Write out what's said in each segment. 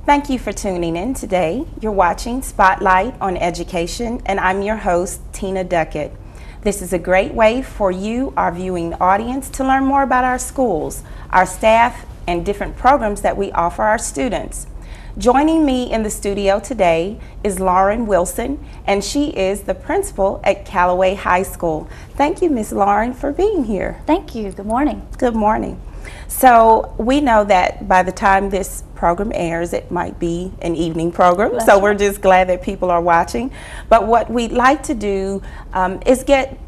Thank you for tuning in today. You're watching Spotlight on Education, and I'm your host, Tina Duckett. This is a great way for you, our viewing audience, to learn more about our schools, our staff, and different programs that we offer our students. Joining me in the studio today is Lauren Wilson, and she is the principal at Callaway High School. Thank you, Ms. Lauren, for being here. Thank you. Good morning. Good morning. So we know that by the time this program airs, it might be an evening program, so we're just glad that people are watching. But what we'd like to do is get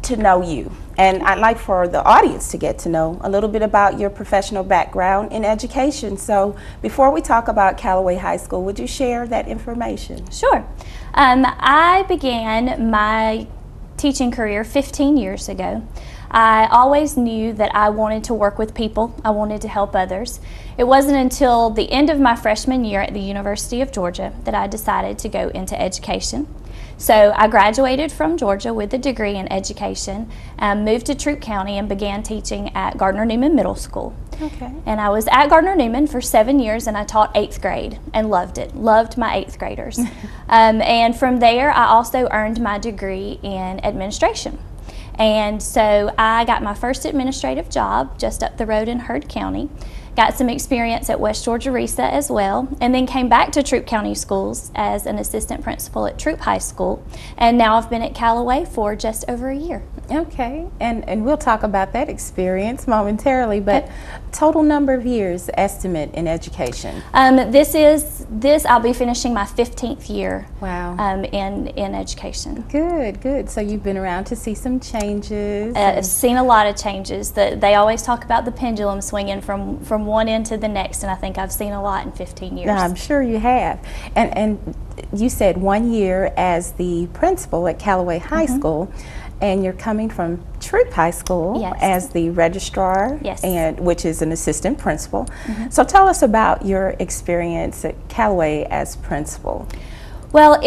to know you. And I'd like for the audience to get to know a little bit about your professional background in education. So before we talk about Callaway High School, would you share that information? Sure. I began my teaching career 15 years ago. I always knew that I wanted to work with people. I wanted to help others. It wasn't until the end of my freshman year at the University of Georgia that I decided to go into education. So I graduated from Georgia with a degree in education, moved to Troup County and began teaching at Gardner-Newman Middle School. Okay. And I was at Gardner-Newman for 7 years, and I taught 8th grade and loved it, loved my 8th graders. And from there I also earned my degree in administration. And so I got my first administrative job just up the road in Heard County, got some experience at West Georgia RESA as well, and then came back to Troup County Schools as an assistant principal at Troup High School, and now I've been at Callaway for just over a year. Okay, and we'll talk about that experience momentarily, but total number of years estimate in education? I'll be finishing my 15th year. Wow. In education. Good. So you've been around to see some changes. I've seen a lot of changes. They always talk about the pendulum swinging from one end to the next, and I think I've seen a lot in 15 years. I'm sure you have. And you said 1 year as the principal at Callaway High School, and you're coming from Troup High School as the registrar, and which is an assistant principal. So tell us about your experience at Callaway as principal. Well,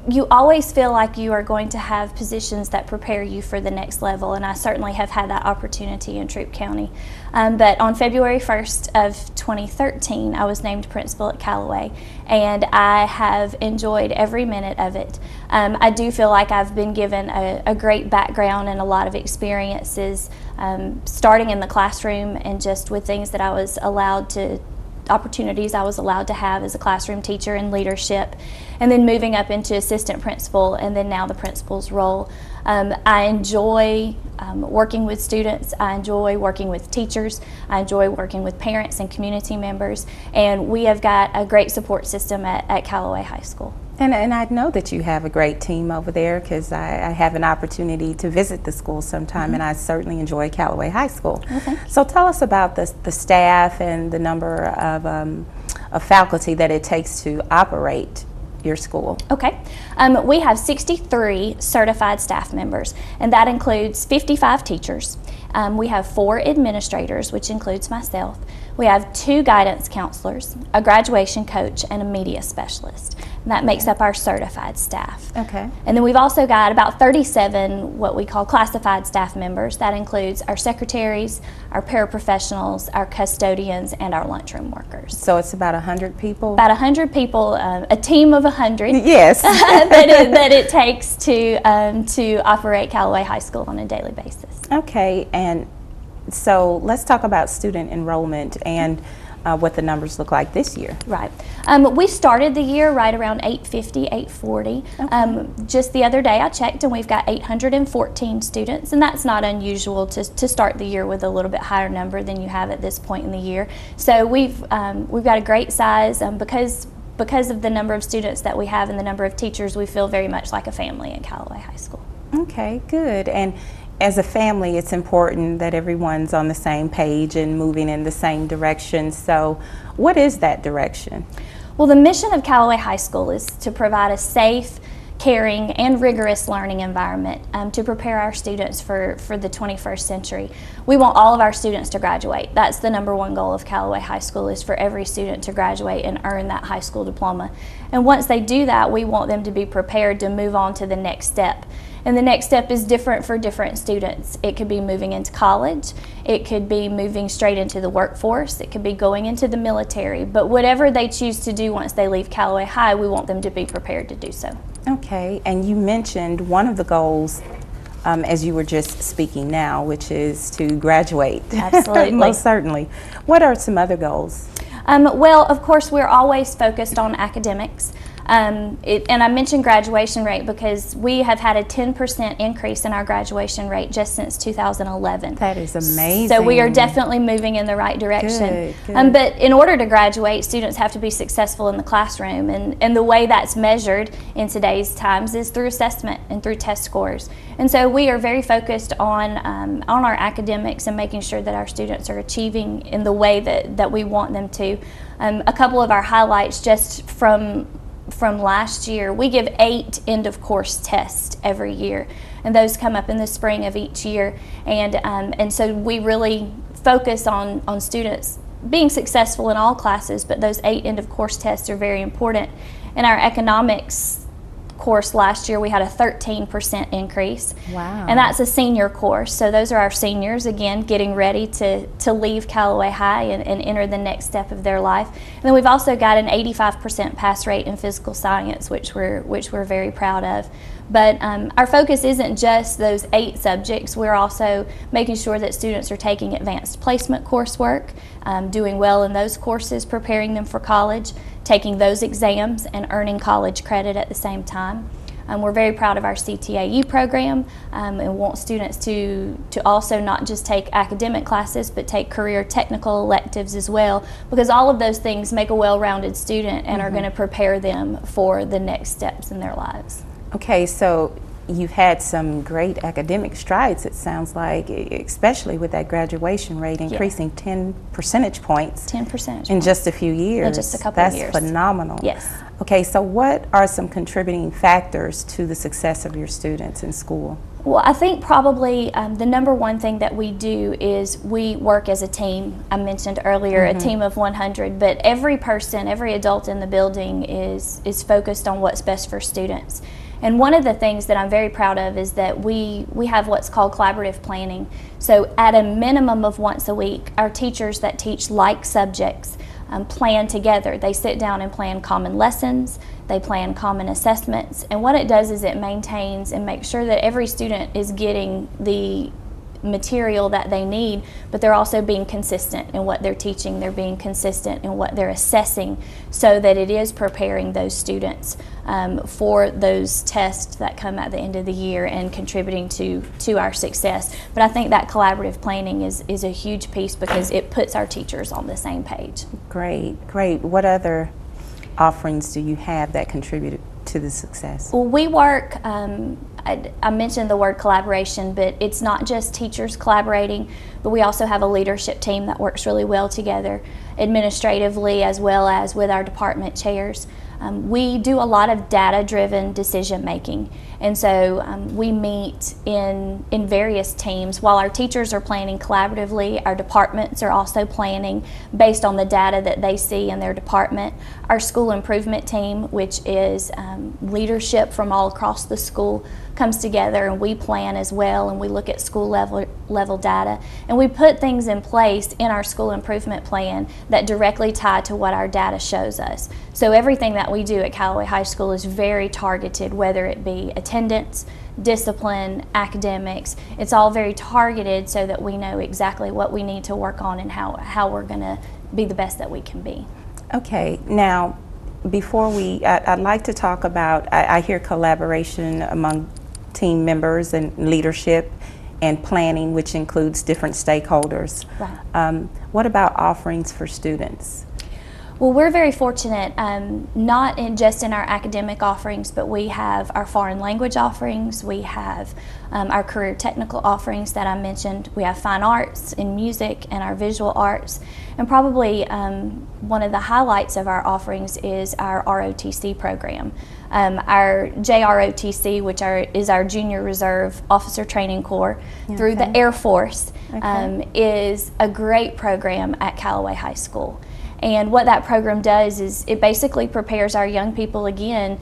you always feel like you are going to have positions that prepare you for the next level, and I certainly have had that opportunity in Troup County. But on February 1st of 2013, I was named principal at Callaway, and I have enjoyed every minute of it. I do feel like I've been given a great background and a lot of experiences, starting in the classroom and just with things that I was allowed to opportunities I was allowed to have as a classroom teacher and leadership, and then moving up into assistant principal and then now the principal's role. I enjoy working with students, I enjoy working with teachers, I enjoy working with parents and community members, and we have got a great support system at Callaway High School. And I know that you have a great team over there because I have an opportunity to visit the school sometime, and I certainly enjoy Callaway High School. So tell us about the staff and the number of faculty that it takes to operate your school. Okay. We have 63 certified staff members, and that includes 55 teachers. We have 4 administrators, which includes myself. We have 2 guidance counselors, a graduation coach, and a media specialist. And that makes up our certified staff. Okay. And then we've also got about 37 what we call classified staff members. That includes our secretaries, our paraprofessionals, our custodians, and our lunchroom workers. So it's about 100 people? About 100 people, a team of 100. Yes. that it takes to operate Callaway High School on a daily basis. Okay, and so let's talk about student enrollment and what the numbers look like this year. Right. We started the year right around 850, 840. Just the other day I checked, and we've got 814 students, and that's not unusual to start the year with a little bit higher number than you have at this point in the year. So we've got a great size because of the number of students that we have and the number of teachers. We feel very much like a family at Callaway High School. Okay, good. And as a family, it's important that everyone's on the same page and moving in the same direction. So what is that direction? Well, the mission of Callaway High School is to provide a safe, caring, and rigorous learning environment to prepare our students for the 21st century. We want all of our students to graduate. That's the #1 goal of Callaway High School, is for every student to graduate and earn that high school diploma. And once they do that, we want them to be prepared to move on to the next step. And the next step is different for different students. It could be moving into college, it could be moving straight into the workforce, it could be going into the military, but whatever they choose to do once they leave Callaway High, we want them to be prepared to do so. Okay, and you mentioned one of the goals as you were just speaking now, which is to graduate. Absolutely. Most certainly. What are some other goals? Well, of course, we're always focused on academics. And I mentioned graduation rate because we have had a 10% increase in our graduation rate just since 2011. That is amazing. So we are definitely moving in the right direction. Good. But in order to graduate, students have to be successful in the classroom. And the way that's measured in today's times is through assessment and through test scores. And so we are very focused on our academics and making sure that our students are achieving in the way that we want them to. A couple of our highlights just from last year, we give 8 end-of-course tests every year, and those come up in the spring of each year. And so we really focus on students being successful in all classes, but those 8 end-of-course tests are very important. In our economics course last year, we had a 13% increase. Wow. And that's a senior course. So those are our seniors, again, getting ready to leave Callaway High and enter the next step of their life. And then we've also got an 85% pass rate in physical science, which we're very proud of. But our focus isn't just those 8 subjects. We're also making sure that students are taking advanced placement coursework, doing well in those courses, preparing them for college, taking those exams and earning college credit at the same time. We're very proud of our CTAE program and want students to also not just take academic classes but take career technical electives as well, because all of those things make a well-rounded student and are going to prepare them for the next steps in their lives. Okay, so you've had some great academic strides, it sounds like, especially with that graduation rate increasing 10 percentage points 10 percentage in just a few years. In just a couple of years. That's phenomenal. Yes. Okay, so what are some contributing factors to the success of your students in school? Well, I think probably the number one thing that we do is we work as a team. I mentioned earlier a team of 100, but every person, every adult in the building is focused on what's best for students. And one of the things that I'm very proud of is that we have what's called collaborative planning. So at a minimum of once a week, our teachers that teach like subjects plan together. They sit down and plan common lessons, they plan common assessments, and what it does is it maintains and makes sure that every student is getting the material that they need, but they're also being consistent in what they're teaching, they're being consistent in what they're assessing, so that it is preparing those students for those tests that come at the end of the year and contributing to our success. But I think that collaborative planning is a huge piece because it puts our teachers on the same page. Great, great. What other offerings do you have that contribute to the success? Well, we work, I mentioned the word collaboration, but it's not just teachers collaborating, but we also have a leadership team that works really well together, administratively as well as with our department chairs. We do a lot of data-driven decision making, and so we meet in various teams. While our teachers are planning collaboratively, our departments are also planning based on the data that they see in their department. Our school improvement team, which is leadership from all across the school, comes together and we plan as well, and we look at school level data, and we put things in place in our school improvement plan that directly tie to what our data shows us. So everything that we do at Callaway High School is very targeted, whether it be attendance, discipline, academics. It's all very targeted so that we know exactly what we need to work on and how we're going to be the best that we can be. Okay, now before I'd like to talk about, I hear collaboration among team members and leadership and planning, which includes different stakeholders. Right. What about offerings for students? Well, we're very fortunate, not just in our academic offerings, but we have our foreign language offerings, we have our career technical offerings that I mentioned, we have fine arts and music and our visual arts, and probably one of the highlights of our offerings is our ROTC program. Our JROTC, which is our Junior Reserve Officer Training Corps through the Air Force, is a great program at Callaway High School. And what that program does is it basically prepares our young people again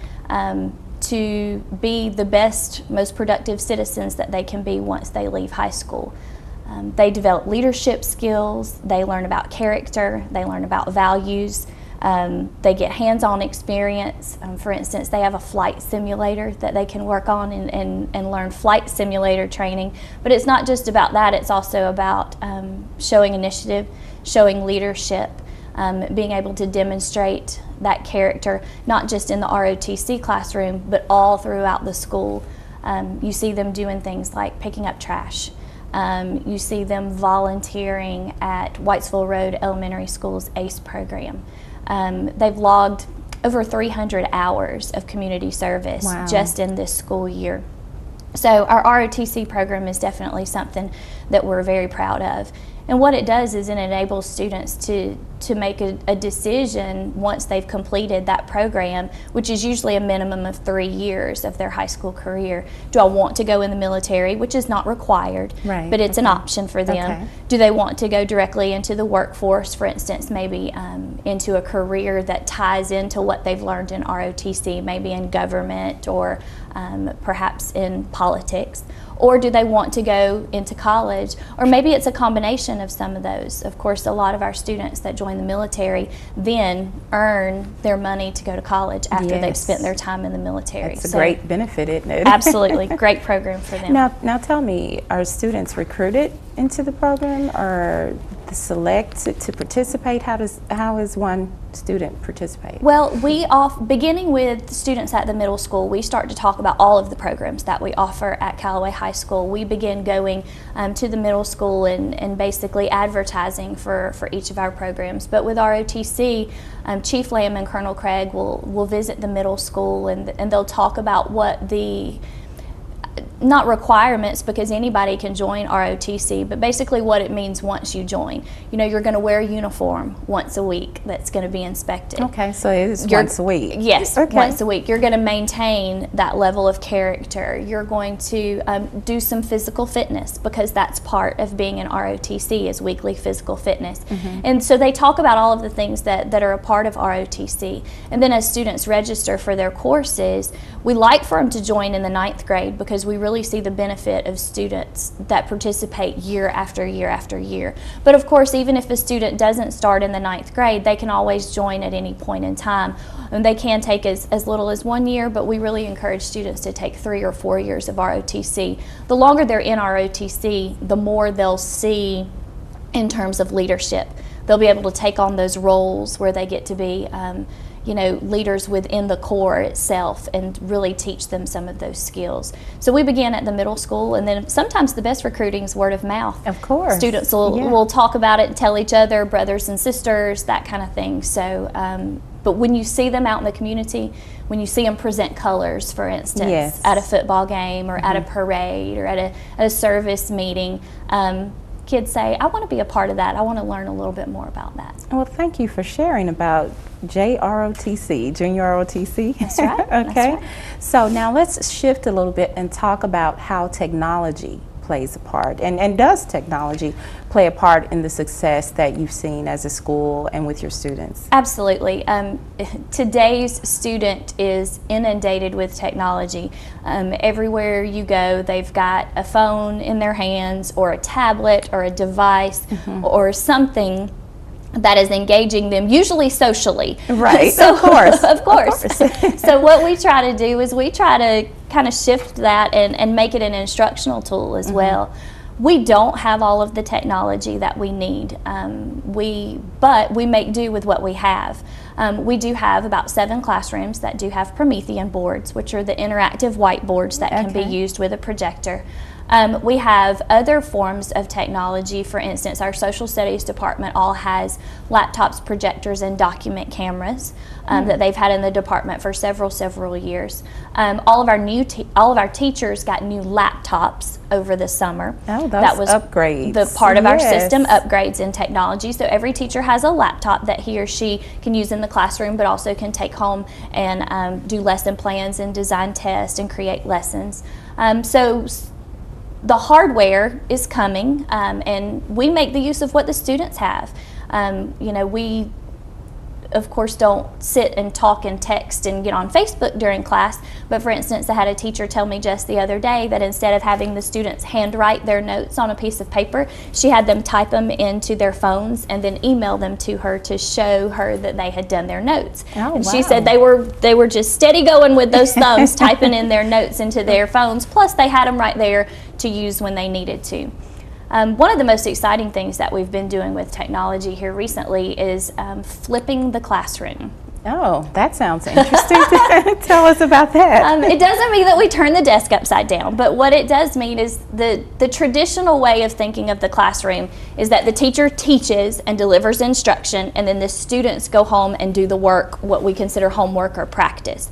to be the best, most productive citizens that they can be once they leave high school. They develop leadership skills, they learn about character, they learn about values, they get hands-on experience. For instance, they have a flight simulator that they can work on and learn flight simulator training. But it's not just about that, it's also about showing initiative, showing leadership, being able to demonstrate that character, not just in the ROTC classroom, but all throughout the school. You see them doing things like picking up trash. You see them volunteering at Whitesville Road Elementary School's ACE program. They've logged over 300 hours of community service just in this school year. So our ROTC program is definitely something that we're very proud of. And what it does is it enables students to make a decision once they've completed that program, which is usually a minimum of 3 years of their high school career. Do I want to go in the military, which is not required, but it's an option for them. Do they want to go directly into the workforce, for instance, maybe into a career that ties into what they've learned in ROTC, maybe in government or perhaps in politics? Or do they want to go into college? Or maybe it's a combination of some of those. Of course, a lot of our students that join the military then earn their money to go to college after they've spent their time in the military. It's a great benefit, isn't it? Absolutely. Great program for them. Now tell me, are students recruited into the program or select to participate? How is one student participate? Well, beginning with students at the middle school, we start to talk about all of the programs that we offer at Callaway High School. We begin going to the middle school and basically advertising for each of our programs. But with ROTC, Chief Lamb and Colonel Craig will visit the middle school and they'll talk about what the not requirements, because anybody can join ROTC, but basically what it means once you join. You know, you're going to wear a uniform once a week that's going to be inspected. Okay, so it is once a week. Yes, once a week. You're going to maintain that level of character. You're going to do some physical fitness, because that's part of being in ROTC is weekly physical fitness. And so they talk about all of the things that are a part of ROTC. And then as students register for their courses, we like for them to join in the 9th grade, because we really see the benefit of students that participate year after year after year. But of course, even if a student doesn't start in the 9th grade, they can always join at any point in time. And they can take as little as 1 year, but we really encourage students to take 3 or 4 years of ROTC. The longer they're in ROTC, the more they'll see in terms of leadership. They'll be able to take on those roles where they get to be leaders within the Corps itself and really teach them some of those skills. So we begin at the middle school, and then sometimes the best recruiting is word of mouth. Of course. Students will talk about it and tell each other, brothers and sisters, that kind of thing. So, but when you see them out in the community, when you see them present colors, for instance, at a football game or at a parade or at a service meeting, kids say, I want to be a part of that. I want to learn a little bit more about that. Well, thank you for sharing about JROTC, Junior ROTC. That's right. Okay. That's right. So now let's shift a little bit and talk about how technology plays a part. And does technology play a part in the success that you've seen as a school and with your students? Absolutely. Today's student is inundated with technology. Everywhere you go, they've got a phone in their hands or a tablet or a device or something that is engaging them, usually socially. Right, so, of course. Of course. So what we try to do is we try to kind of shift that and make it an instructional tool as well. We don't have all of the technology that we need, but we make do with what we have. We do have about 7 classrooms that do have Promethean boards, which are the interactive whiteboards that can be used with a projector. We have other forms of technology. For instance, our social studies department all has laptops, projectors, and document cameras that they've had in the department for several years. All of our teachers got new laptops over the summer. Oh, that was upgrades. The part of our system, upgrades in technology. So every teacher has a laptop that he or she can use in the classroom, but also can take home and do lesson plans and design tests and create lessons. So the hardware is coming, and we make the use of what the students have. of course, don't sit and talk and text and get on Facebook during class. But for instance, I had a teacher tell me just the other day that instead of having the students handwrite their notes on a piece of paper, she had them type them into their phones and then email them to her to show her that they had done their notes. Oh, and wow. she said they were just steady going with those thumbs, typing in their notes into their phones, plus they had them right there to use when they needed to. One of the most exciting things that we've been doing with technology here recently is flipping the classroom. Oh, that sounds interesting. Tell us about that. It doesn't mean that we turn the desk upside down, but what it does mean is the traditional way of thinking of the classroom is that the teacher teaches and delivers instruction, and then the students go home and do the work, what we consider homework or practice.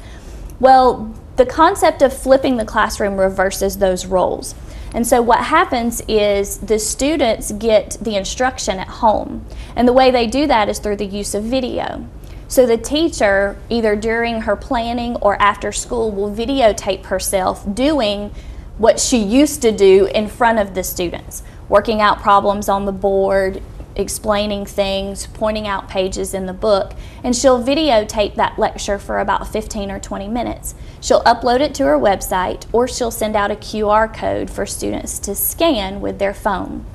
Well, the concept of flipping the classroom reverses those roles. And so what happens is the students get the instruction at home. And the way they do that is through the use of video. So the teacher, either during her planning or after school, will videotape herself doing what she used to do in front of the students, working out problems on the board, explaining things, pointing out pages in the book, and she'll videotape that lecture for about 15 or 20 minutes. She'll upload it to her website, or she'll send out a QR code for students to scan with their phone.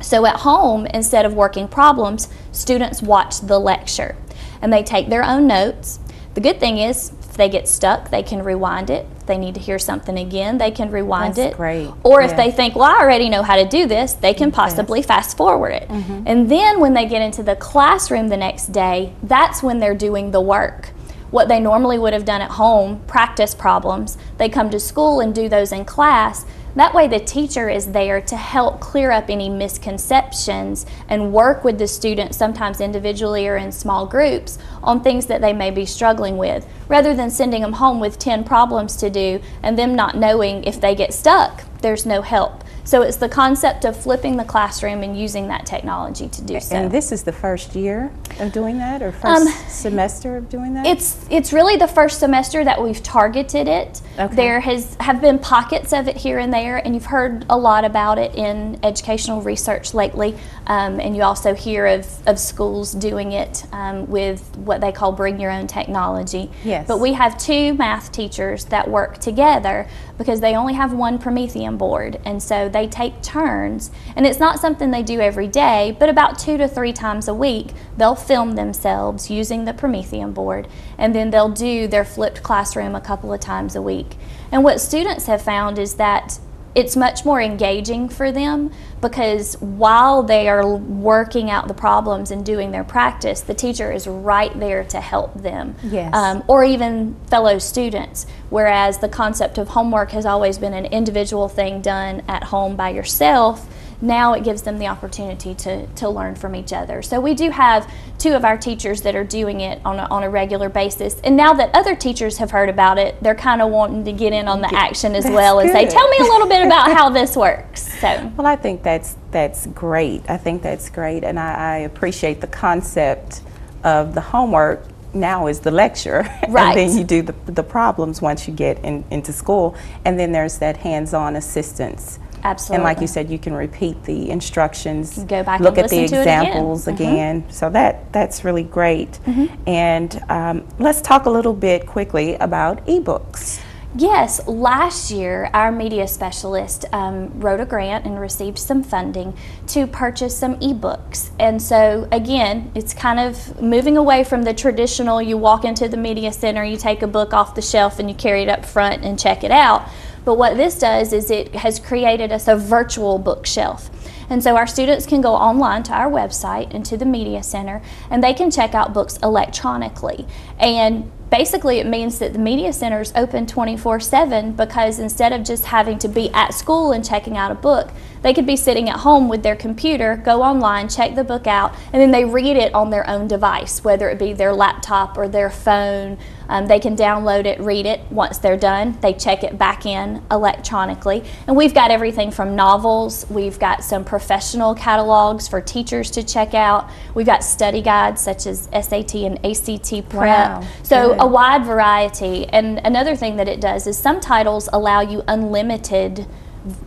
So at home, instead of working problems, students watch the lecture, and they take their own notes. The good thing is, if they get stuck, they can rewind it. If they need to hear something again, they can rewind That's it. great. Or if they think, well, I already know how to do this, they can possibly fast forward it. And then when they get into the classroom the next day, that's when they're doing the work. What they normally would have done at home, practice problems, they come to school and do those in class. That way the teacher is there to help clear up any misconceptions and work with the students, sometimes individually or in small groups, on things that they may be struggling with, rather than sending them home with 10 problems to do and them not knowing if they get stuck, there's no help. So it's the concept of flipping the classroom and using that technology to do so. And this is the first year of doing that, or first semester of doing that? It's really the first semester that we've targeted it. Okay. There have been pockets of it here and there, and you've heard a lot about it in educational research lately. And you also hear of schools doing it with what they call bring your own technology. Yes. But we have 2 math teachers that work together because they only have one Promethean board, and so they take turns. And it's not something they do every day, but about 2 to 3 times a week, they'll film themselves using the Promethean board, and then they'll do their flipped classroom a couple of times a week. And what students have found is that it's much more engaging for them, because while they are working out the problems and doing their practice, the teacher is right there to help them. Yes. Or even fellow students, whereas the concept of homework has always been an individual thing done at home by yourself. Now it gives them the opportunity to learn from each other. So we do have 2 of our teachers that are doing it on a regular basis. And now that other teachers have heard about it, they're kind of wanting to get in on the action as well and say, tell me a little bit about how this works. So. Well, I think that's great. I think that's great, and I appreciate the concept of the homework now is the lecture, Right. and then you do the problems once you get into school, and then there's that hands-on assistance. Absolutely. And like you said, you can repeat the instructions, Go back look and at the listen to it again. examples again. So that's really great. And let's talk a little bit quickly about ebooks. Yes, last year our media specialist wrote a grant and received some funding to purchase some ebooks. And so again, it's kind of moving away from the traditional, you walk into the media center, you take a book off the shelf and you carry it up front and check it out. But what this does is it has created us a virtual bookshelf. And so our students can go online to our website and to the media center, and they can check out books electronically. And basically it means that the media center is open 24/7, because instead of just having to be at school and checking out a book, they could be sitting at home with their computer, go online, check the book out, and then they read it on their own device, whether it be their laptop or their phone. They can download it, read it. Once they're done, they check it back in electronically. And we've got everything from novels, we've got some professional catalogs for teachers to check out, we've got study guides such as SAT and ACT prep. Wow. So Good. a wide variety. And another thing that it does is some titles allow you unlimited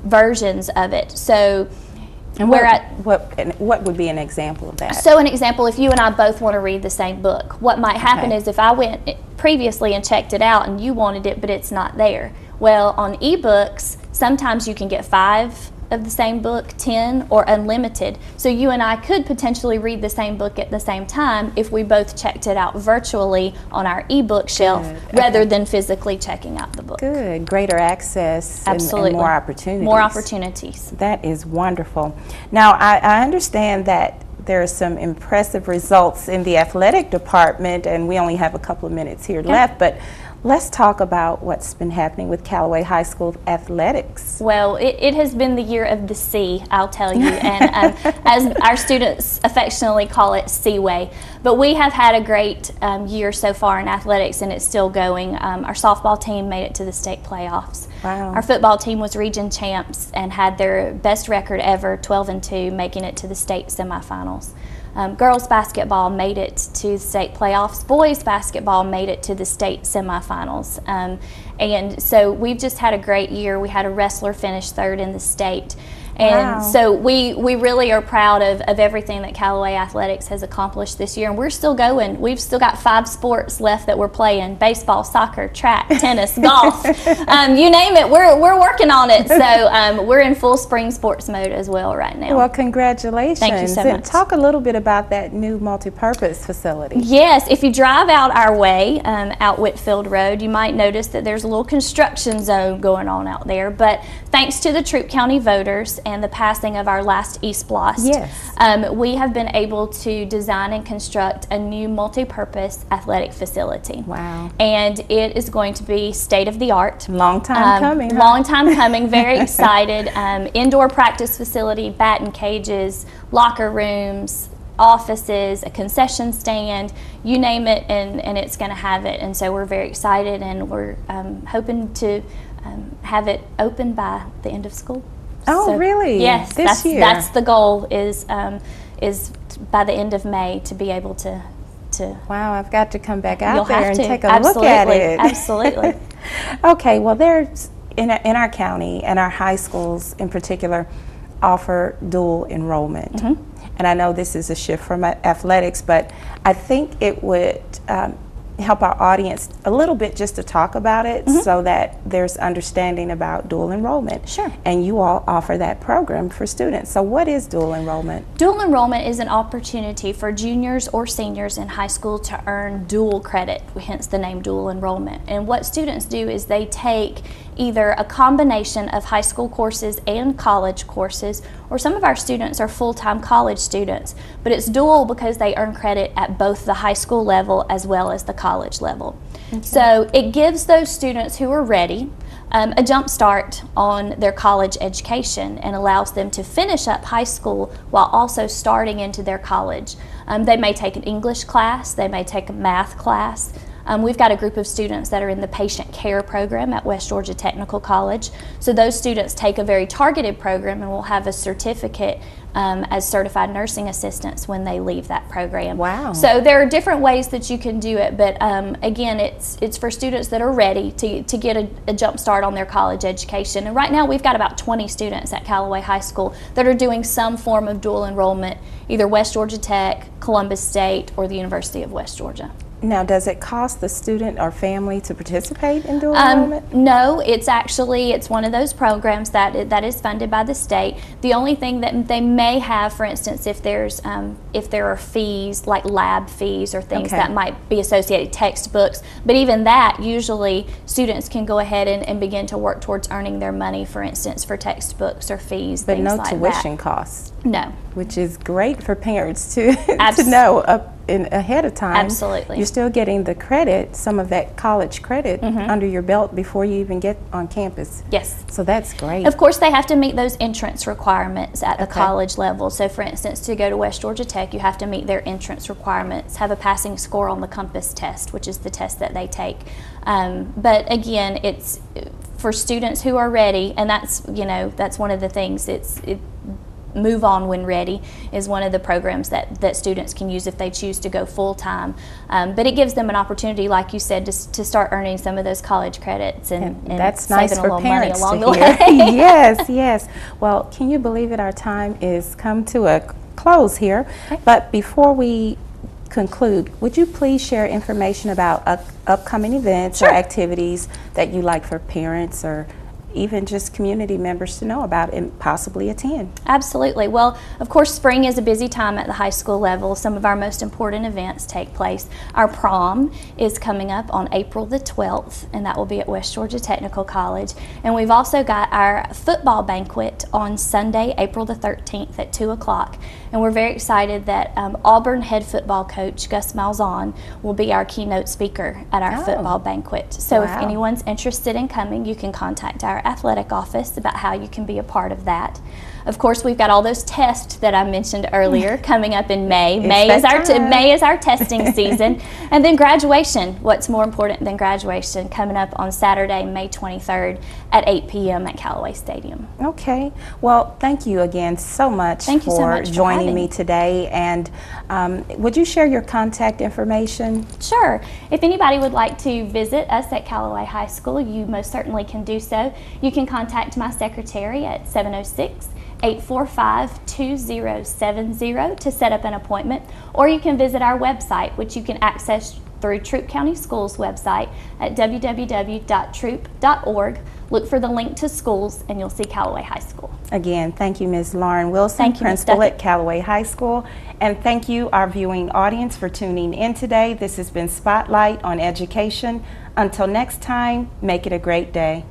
versions of it. So And what would be an example of that? So an example, if you and I both want to read the same book, what might happen is if I went previously and checked it out and you wanted it but it's not there. Well, on ebooks, sometimes you can get 5 of the same book, 10, or unlimited. So you and I could potentially read the same book at the same time if we both checked it out virtually on our ebook shelf rather than physically checking out the book. Good. Greater access. Absolutely. And more opportunities. More opportunities. That is wonderful. Now, I understand that there are some impressive results in the athletic department, and we only have a couple of minutes here left, but let's talk about what's been happening with Callaway High School athletics. Well, it has been the year of the C, I'll tell you, and as our students affectionately call it, Seaway. But we have had a great year so far in athletics, and it's still going. Our softball team made it to the state playoffs. Wow. Our football team was region champs and had their best record ever, 12-2, making it to the state semifinals. Girls basketball made it to state playoffs. Boys basketball made it to the state semifinals. And so we've just had a great year. We had a wrestler finish 3rd in the state. And so we really are proud of everything that Callaway Athletics has accomplished this year. And we're still going. We've still got 5 sports left that we're playing: baseball, soccer, track, tennis, golf. You name it, we're working on it. So we're in full spring sports mode as well right now. Well, congratulations. Thank you so much. Talk a little bit about that new multi-purpose facility. Yes, if you drive out our way, out Whitfield Road, you might notice that there's a little construction zone going on out there. But thanks to the Troup County voters and the passing of our last East Blast, we have been able to design and construct a new multi-purpose athletic facility. Wow. And it is going to be state-of-the-art. Long time coming. Long time coming, very excited. Indoor practice facility, batting cages, locker rooms, offices, a concession stand, you name it, and it's going to have it. And so we're very excited, and we're hoping to have it open by the end of school. Oh, So, really? Yes, This year? that's the goal, is by the end of May to be able to Wow, I've got to come back out you'll there have and to. take a look at it. Absolutely. Okay, well, there's in our county and our high schools in particular offer dual enrollment. And I know this is a shift from athletics, but I think it would help our audience a little bit just to talk about it so that there's understanding about dual enrollment. Sure. And you all offer that program for students. So what is dual enrollment? Dual enrollment is an opportunity for juniors or seniors in high school to earn dual credit, hence the name dual enrollment. And what students do is they take either a combination of high school courses and college courses, or some of our students are full-time college students, but it's dual because they earn credit at both the high school level as well as the college level. So it gives those students who are ready a jump start on their college education and allows them to finish up high school while also starting into their college. They may take an English class, they may take a math class. We've got a group of students that are in the patient care program at West Georgia Technical College. So those students take a very targeted program and will have a certificate as certified nursing assistants when they leave that program. Wow. So there are different ways that you can do it, but again, it's for students that are ready to get a jump start on their college education. And right now we've got about 20 students at Callaway High School that are doing some form of dual enrollment, either West Georgia Tech, Columbus State, or the University of West Georgia. Now, does it cost the student or family to participate in dual enrollment? No, it's one of those programs that is funded by the state. The only thing that they may have, for instance, if there are fees like lab fees or things that might be associated, textbooks, but even that, usually students can go ahead and begin to work towards earning their money, for instance, for textbooks or fees, But things no like tuition that. costs. No. Which is great for parents to to know ahead of time. Absolutely. You're still getting the credit, some of that college credit under your belt before you even get on campus. Yes. So that's great. Of course, they have to meet those entrance requirements at the college level. So for instance, to go to West Georgia Tech, you have to meet their entrance requirements, have a passing score on the Compass test, which is the test that they take. But again, it's for students who are ready, and that's one of the things. Move On When Ready is one of the programs that students can use if they choose to go full-time. But it gives them an opportunity, like you said, to start earning some of those college credits and that's saving nice a for little money parents along to the hear. way. Yes, yes. Well, can you believe it? Our time is come to a close here. Okay. But before we conclude, would you please share information about upcoming events Sure. or activities that you like for parents or even just community members to know about and possibly attend? Absolutely. Well, of course, spring is a busy time at the high school level. Some of our most important events take place. Our prom is coming up on April the 12th, and that will be at West Georgia Technical College. And we've also got our football banquet on Sunday, April the 13th at 2 o'clock. And we're very excited that Auburn head football coach Gus Malzahn will be our keynote speaker at our football banquet. So if Wow. anyone's interested in coming, you can contact our athletic office about how you can be a part of that. Of course, we've got all those tests that I mentioned earlier coming up in May. May is our testing season. And then graduation. What's more important than graduation? Coming up on Saturday, May 23rd at 8 p.m. at Callaway Stadium. Okay. Well, thank you again so much Thank you so much for joining having me me. today. And would you share your contact information? Sure. If anybody would like to visit us at Callaway High School, you most certainly can do so. You can contact my secretary at 706-845-2070 to set up an appointment, or you can visit our website, which you can access through Troup County Schools website at www.troup.org. Look for the link to schools and you'll see Callaway High School. Again, thank you, Ms. Lauren Wilson, Thank you, Ms. Principal Duckett. at Callaway High School. And thank you, our viewing audience, for tuning in today. This has been Spotlight on Education. Until next time, make it a great day.